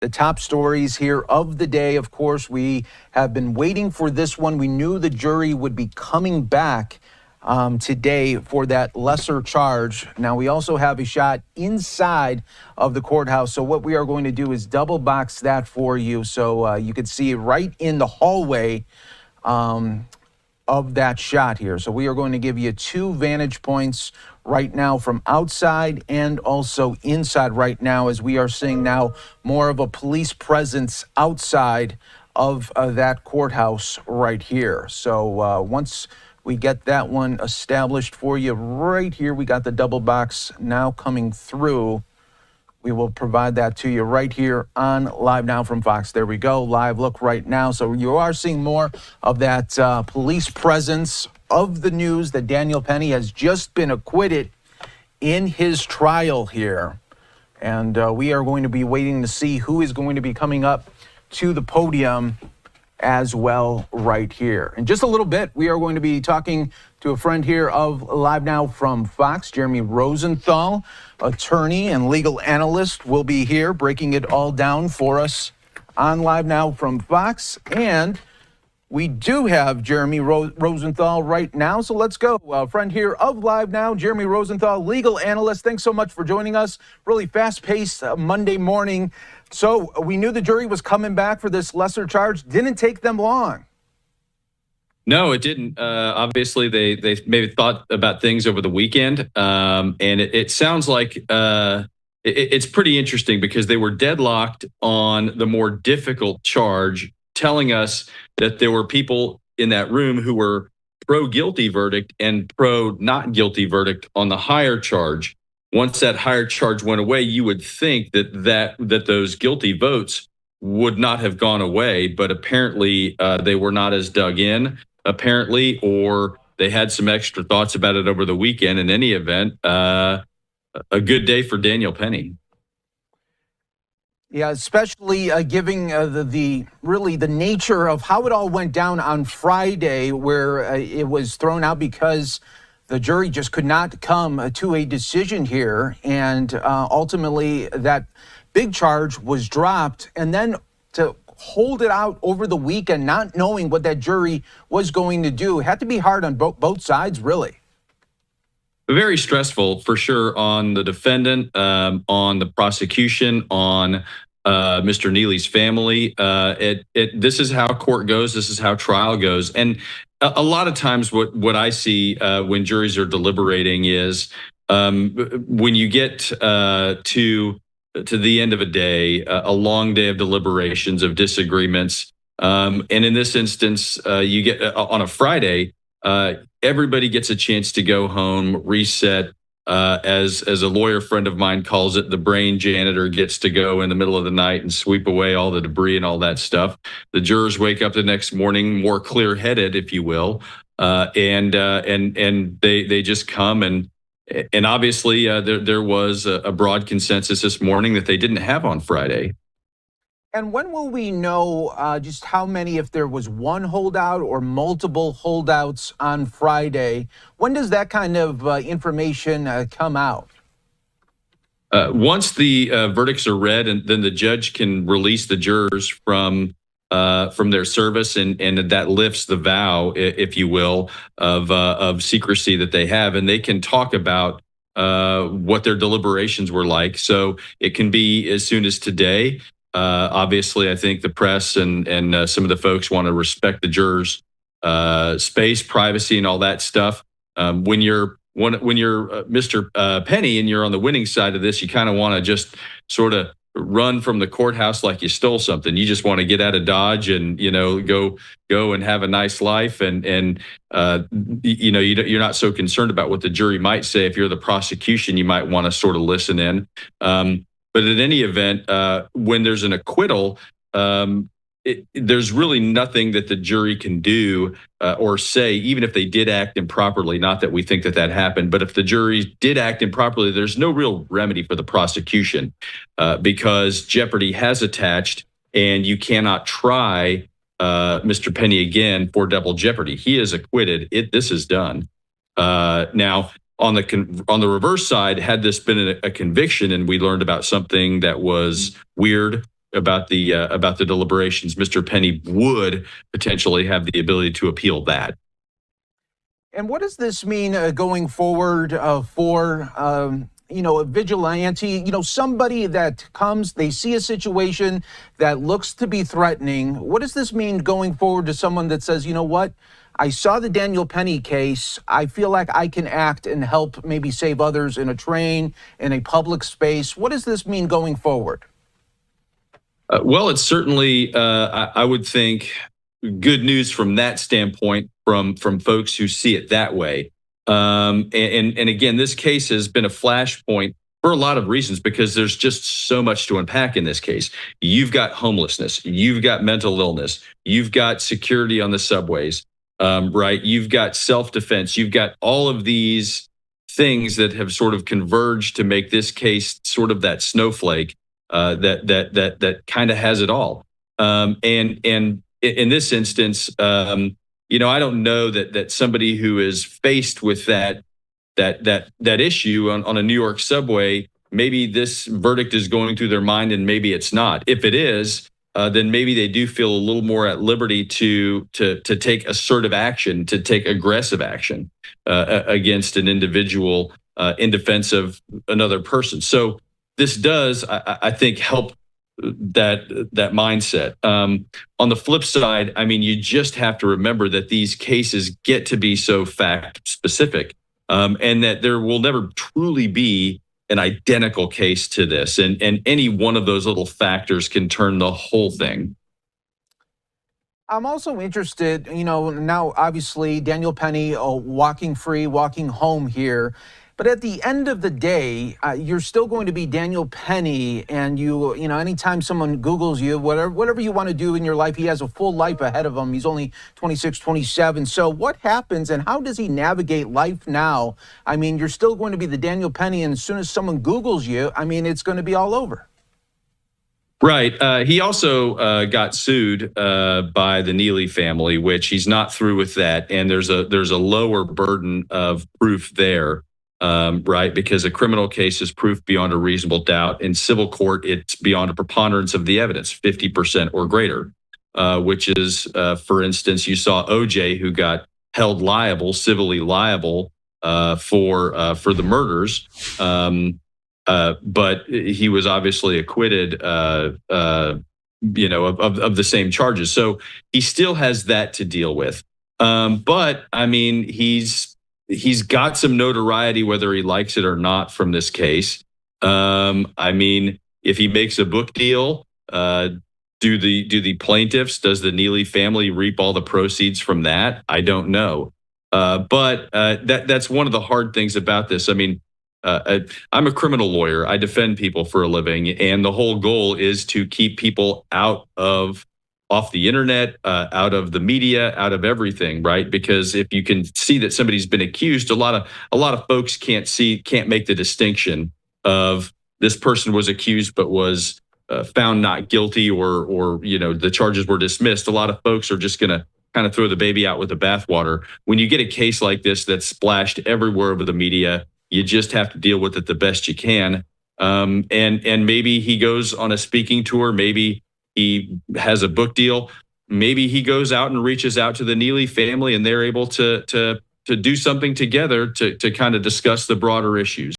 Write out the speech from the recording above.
The top stories here of the day. Of course, we have been waiting for this one. We knew the jury would be coming back today for that lesser charge. Now, we also have a shot inside of the courthouse. So what we are going to do is double box that for you so you can see right in the hallway of that shot here. So we are going to give you 2 vantage points right now from outside and also inside right now, as we are seeing now more of a police presence outside of that courthouse right here. So once we get that one established for you right here, we got the double box now coming through. We will provide that to you right here on Live Now from Fox. There we go, live look right now. So you are seeing more of that police presence of the news that Daniel Penny has just been acquitted in his trial here. And we are going to be waiting to see who is going to be coming up to the podium as well right here. In just a little bit, we are going to be talking to a friend here of Live Now from Fox, Jeremy Rosenthal, attorney and legal analyst, will be here breaking it all down for us on Live Now from Fox. And we do have Jeremy Rosenthal right now, so let's go. A friend here of Live Now, Jeremy Rosenthal, legal analyst. Thanks so much for joining us. Really fast-paced Monday morning. So we knew the jury was coming back for this lesser charge. Didn't take them long. No, it didn't. Obviously, they maybe thought about things over the weekend, and it sounds like it's pretty interesting because they were deadlocked on the more difficult charge, telling us that there were people in that room who were pro-guilty verdict and pro-not-guilty verdict on the higher charge. Once that higher charge went away, you would think that those guilty votes would not have gone away, but apparently they were not as dug in, apparently, or they had some extra thoughts about it over the weekend. In any event, a good day for Daniel Penny. Yeah, especially giving the nature of how it all went down on Friday, where it was thrown out because the jury just could not come to a decision here. And ultimately, that big charge was dropped. And then to hold it out over the weekend, not knowing what that jury was going to do, had to be hard on both sides, really. Very stressful for sure on the defendant, on the prosecution, on Mr. Neely's family. This is how court goes. This is how trial goes. And a lot of times what I see when juries are deliberating is when you get to the end of a day, a long day of deliberations, of disagreements. And in this instance, you get on a Friday, everybody gets a chance to go home, reset. As a lawyer friend of mine calls it, the brain janitor gets to go in the middle of the night and sweep away all the debris and all that stuff. The jurors wake up the next morning more clear-headed, if you will, and they just come and obviously there was a broad consensus this morning that they didn't have on Friday. And when will we know just how many, if there was one holdout or multiple holdouts on Friday? When does that kind of information come out? Once the verdicts are read, and then the judge can release the jurors from their service, and that lifts the vow, if you will, of secrecy that they have, and they can talk about what their deliberations were like. So it can be as soon as today. Obviously, I think the press and some of the folks want to respect the jurors' space, privacy, and all that stuff. When you're Mr. Penny and you're on the winning side of this, you kind of want to just sort of run from the courthouse like you stole something. You just want to get out of Dodge and go and have a nice life, and you're not so concerned about what the jury might say. If you're the prosecution, you might want to sort of listen in. But in any event, when there's an acquittal, there's really nothing that the jury can do or say, even if they did act improperly. Not that we think that happened, but if the jury did act improperly, there's no real remedy for the prosecution because jeopardy has attached, and you cannot try Mr. Penny again for double jeopardy. He is acquitted. This is done. Now, on the reverse side, had this been a conviction and we learned about something that was weird about the deliberations, Mr. Penny would potentially have the ability to appeal that. And what does this mean going forward for, a vigilante, somebody that comes, they see a situation that looks to be threatening. What does this mean going forward to someone that says, you know what, I saw the Daniel Penny case. I feel like I can act and help maybe save others in a train, in a public space. What does this mean going forward? Well, it's certainly, I would think, good news from that standpoint from folks who see it that way. And again, this case has been a flashpoint for a lot of reasons because there's just so much to unpack in this case. You've got homelessness, you've got mental illness, you've got security on the subways, right? You've got self-defense, you've got all of these things that have sort of converged to make this case sort of that snowflake that kind of has it all. And in this instance, I don't know that somebody who is faced with that issue on a New York subway, maybe this verdict is going through their mind and maybe it's not. If it is, then maybe they do feel a little more at liberty to take assertive action, to take aggressive action against an individual in defense of another person. So this does, I think, help that mindset. On the flip side, I mean, you just have to remember that these cases get to be so fact specific, and that there will never truly be an identical case to this, and any one of those little factors can turn the whole thing. I'm also interested, now obviously Daniel Penny walking free, walking home here. But at the end of the day, you're still going to be Daniel Penny. And anytime someone Googles you, whatever you want to do in your life, he has a full life ahead of him. He's only 26, 27. So what happens and how does he navigate life now? I mean, you're still going to be the Daniel Penny. And as soon as someone Googles you, I mean, it's going to be all over. Right. He also got sued by the Neely family, which he's not through with that. And there's a lower burden of proof there, right? Because a criminal case is proof beyond a reasonable doubt. In civil court, it's beyond a preponderance of the evidence, 50% or greater, which is, for instance, you saw OJ, who got held liable, civilly liable for the murders. But he was obviously acquitted, of the same charges. So he still has that to deal with. But I mean, he's got some notoriety, whether he likes it or not, from this case. I mean, if he makes a book deal, do the plaintiffs, does the Neely family reap all the proceeds from that? I don't know. But that's one of the hard things about this. I mean, I'm a criminal lawyer. I defend people for a living, and the whole goal is to keep people off the internet, out of the media, out of everything, right? Because if you can see that somebody's been accused, a lot of folks can't make the distinction of this person was accused but was found not guilty, or the charges were dismissed. A lot of folks are just going to kind of throw the baby out with the bathwater. When you get a case like this that's splashed everywhere over the media, you just have to deal with it the best you can. And maybe he goes on a speaking tour. Maybe he has a book deal. Maybe he goes out and reaches out to the Neely family and they're able to do something together to kind of discuss the broader issues.